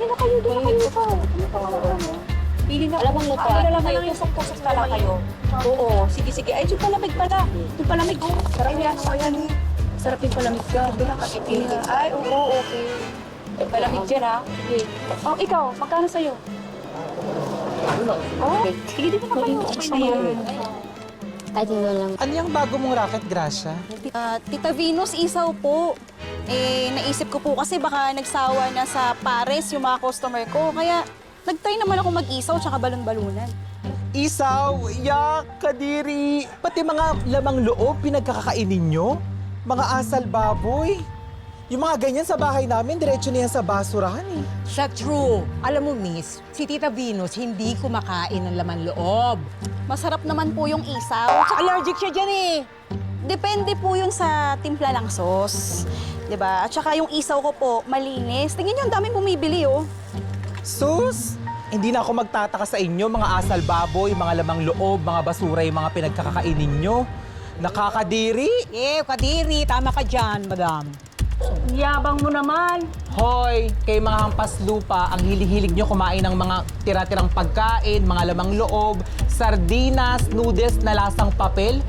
Sino kayo doon? Kayo pa. Pili na. Alam mo pa. Alam na lang yung sakta-sakta lang kayo. Oo, sige. Ay, yung palamig pala. Yung palamig, oh. Sarap yan. Ayan, eh. Sarap yung palamig ka. Doon nakakipili. Ay, oo, okay. Palamig dyan, ha? Sige. Oh, ikaw, magkano sa'yo? Oh, sige, dito na kayo. Okay na yan. Ay, di na lang. Ano yung bago mong racket, Gracia? Tita Venus, isaw po. Naisip ko po kasi baka nagsawa na sa pares yung mga customer ko. Kaya nag-try naman ako mag-isaw tsaka balon-balunan. Isaw, yak, kadiri, pati mga lamang loob pinagkakakainin nyo? Mga asal baboy? Yung mga ganyan sa bahay namin, diretso na yan sa basurahan eh. Sa true. Alam mo, miss, si Tita Venus hindi kumakain ng laman loob. Masarap naman po yung isaw. Allergic siya dyan eh. Depende po yun sa timpla ng sauce. 'Di ba? At saka yung isaw ko po, malinis. Tingnan niyo, ang daming bumibili, oh. Sus, hindi na ako magtataka sa inyo, mga asal baboy, mga lamang loob, mga basura yung mga pinagkakakainin nyo. Nakakadiri. Kadiri, tama ka dyan, madam. Yabang mo naman. Hoy, kay mga hampas lupa, ang hilig-hilig nyo kumain ng mga tira-tirang pagkain, mga lamang loob, sardinas, noodles na lasang papel.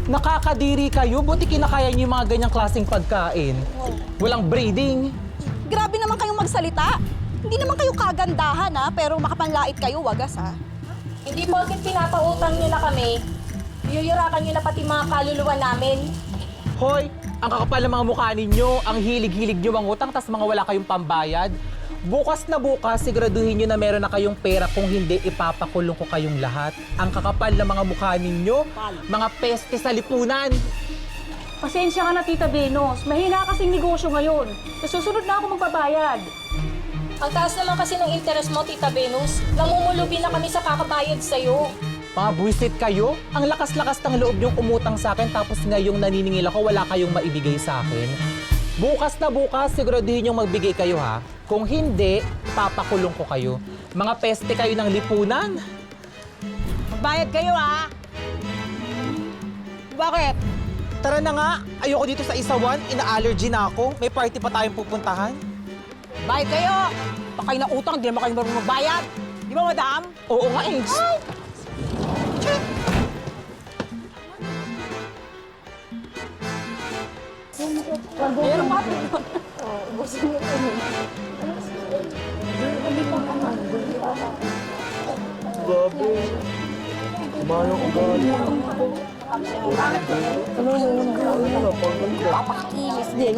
Nakakadiri kayo, buti kinakaya nyo yung mga ganyang klaseng pagkain. Walang breeding. Grabe naman kayong magsalita. Hindi naman kayo kagandahan, ha? Pero makapanlait kayo, wagas, ha? Hindi porket pinapautang nyo na kami, yuyurakan nyo na pati mga kaluluwa namin. Hoy, ang kakapal ng mga mukha ninyo, ang hilig-hilig nyo mangutang, tas mga wala kayong pambayad. Bukas na bukas, siguraduhin nyo na meron na kayong pera, kung hindi, ipapakulong ko kayong lahat. Ang kakapal ng mga mukha ninyo, mga peste sa lipunan. Pasensya ka na, Tita Venus. Mahina kasing negosyo ngayon. Sa susunod na ako magbabayad. Ang taas naman kasi ng interest mo, Tita Venus. Namumulubi na kami sa kakabayad sa'yo. Mga buwisit kayo, ang lakas-lakas ng loob niyong umutang sa akin, tapos ngayong naniningil ako, wala kayong maibigay sa akin. Bukas na bukas, siguraduhin niyong magbigay kayo ha. Kung hindi, papakulong ko kayo. Mga peste kayo ng lipunan. Magbayad kayo, ha? Bakit? Tara na nga, ayoko dito sa isawan, ina-allergy na ako. May party pa tayong pupuntahan. Bayad kayo! Baka kayo na utang, di naman kayo marunong magbayad. Di ba, madam? Oo nga, Ains. Meron pa.